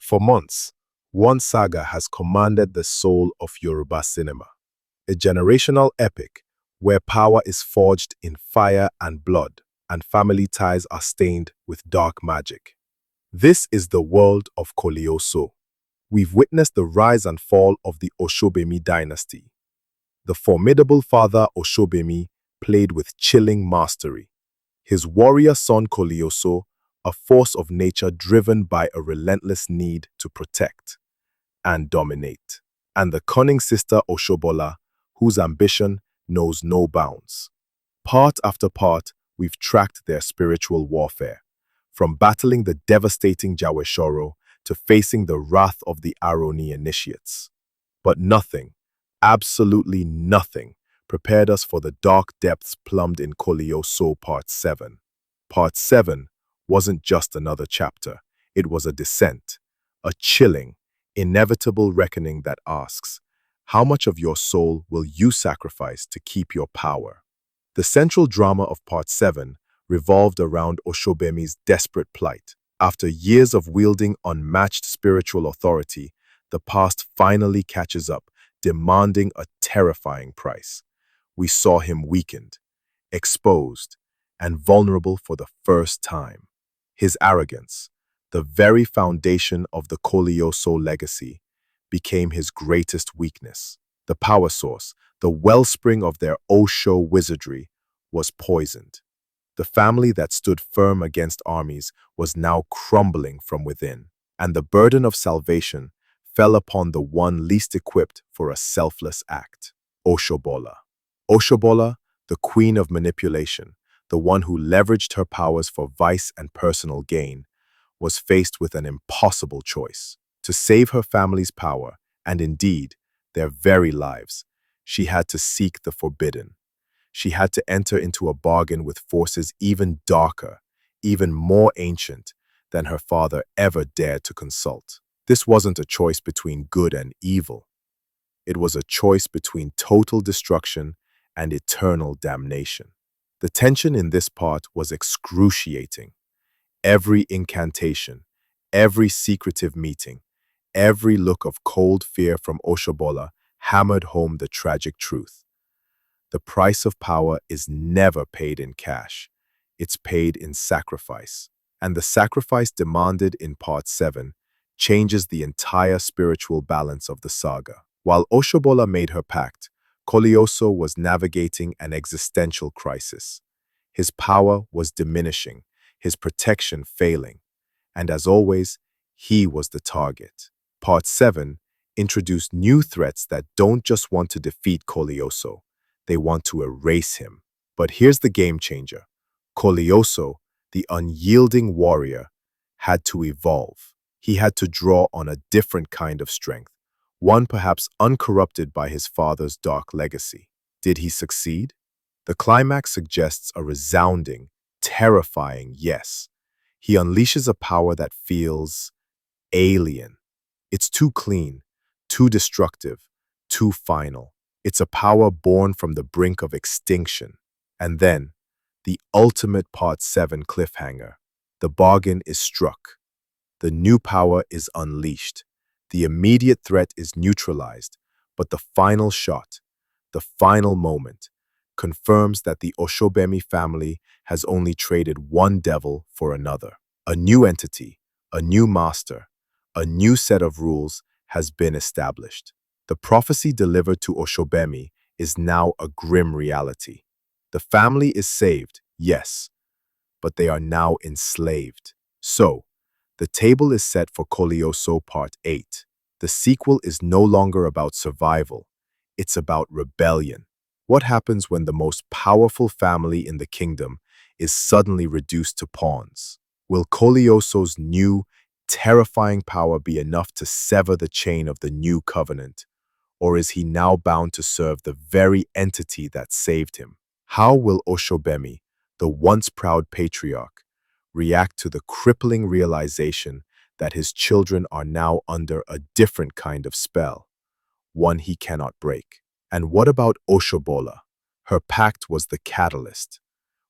For months, one saga has commanded the soul of Yoruba cinema, a generational epic where power is forged in fire and blood, and family ties are stained with dark magic. This is the world of Kolioso. We've witnessed the rise and fall of the Osogbemi dynasty. The formidable father Osogbemi played with chilling mastery. His warrior son Kolioso, a force of nature driven by a relentless need to protect and dominate. And the cunning sister Oshobola, whose ambition knows no bounds. Part after part, we've tracked their spiritual warfare, from battling the devastating Jaweshoro to facing the wrath of the Aroni initiates. But nothing, absolutely nothing, prepared us for the dark depths plumbed in Kolioso Part 7. Part 7 wasn't just another chapter, it was a descent, a chilling, inevitable reckoning that asks, how much of your soul will you sacrifice to keep your power? The central drama of Part 7 revolved around Osogbemi's desperate plight. After years of wielding unmatched spiritual authority, the past finally catches up, demanding a terrifying price. We saw him weakened, exposed, and vulnerable for the first time. His arrogance, the very foundation of the Kolioso legacy, became his greatest weakness. The power source, the wellspring of their Osho wizardry, was poisoned. The family that stood firm against armies was now crumbling from within, and the burden of salvation fell upon the one least equipped for a selfless act, Oshobola. Oshobola, the queen of manipulation, the one who leveraged her powers for vice and personal gain, was faced with an impossible choice. To save her family's power, and indeed, their very lives, she had to seek the forbidden. She had to enter into a bargain with forces even darker, even more ancient than her father ever dared to consult. This wasn't a choice between good and evil. It was a choice between total destruction and eternal damnation. The tension in this part was excruciating. Every incantation, every secretive meeting, every look of cold fear from Oshobola hammered home the tragic truth. The price of power is never paid in cash. It's paid in sacrifice. And the sacrifice demanded in Part 7 changes the entire spiritual balance of the saga. While Oshobola made her pact, Kolioso was navigating an existential crisis. His power was diminishing, his protection failing, and as always, he was the target. Part 7 introduced new threats that don't just want to defeat Kolioso, they want to erase him. But here's the game changer. Kolioso, the unyielding warrior, had to evolve. He had to draw on a different kind of strength, one perhaps uncorrupted by his father's dark legacy. Did he succeed? The climax suggests a resounding, terrifying yes. He unleashes a power that feels alien. It's too clean, too destructive, too final. It's a power born from the brink of extinction. And then, the ultimate Part 7 cliffhanger. The bargain is struck. The new power is unleashed. The immediate threat is neutralized, but the final shot, the final moment, confirms that the Osogbemi family has only traded one devil for another. A new entity, a new master, a new set of rules has been established. The prophecy delivered to Osogbemi is now a grim reality. The family is saved, yes, but they are now enslaved. So, the table is set for Kolioso Part 8. The sequel is no longer about survival. It's about rebellion. What happens when the most powerful family in the kingdom is suddenly reduced to pawns? Will Kolioso's new, terrifying power be enough to sever the chain of the new covenant? Or is he now bound to serve the very entity that saved him? How will Osogbemi, the once proud patriarch, react to the crippling realization that his children are now under a different kind of spell, one he cannot break? And what about Oshobola? Her pact was the catalyst.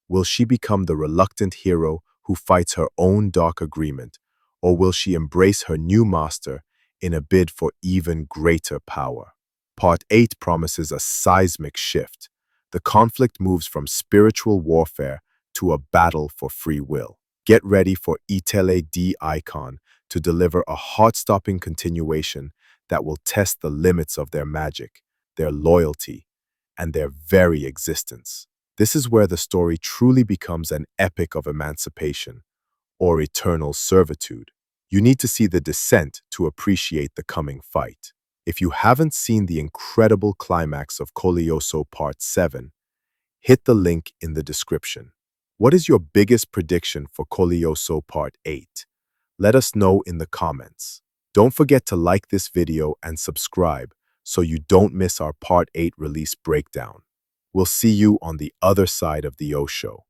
Will she become the reluctant hero who fights her own dark agreement, or will she embrace her new master in a bid for even greater power? Part 8 promises a seismic shift. The conflict moves from spiritual warfare to a battle for free will. Get ready for Itele D Icon to deliver a heart-stopping continuation that will test the limits of their magic, their loyalty, and their very existence. This is where the story truly becomes an epic of emancipation or eternal servitude. You need to see the descent to appreciate the coming fight. If you haven't seen the incredible climax of Kolioso Part 7, hit the link in the description. What is your biggest prediction for Kolioso Part 8? Let us know in the comments. Don't forget to like this video and subscribe so you don't miss our Part 8 release breakdown. We'll see you on the other side of the Osho.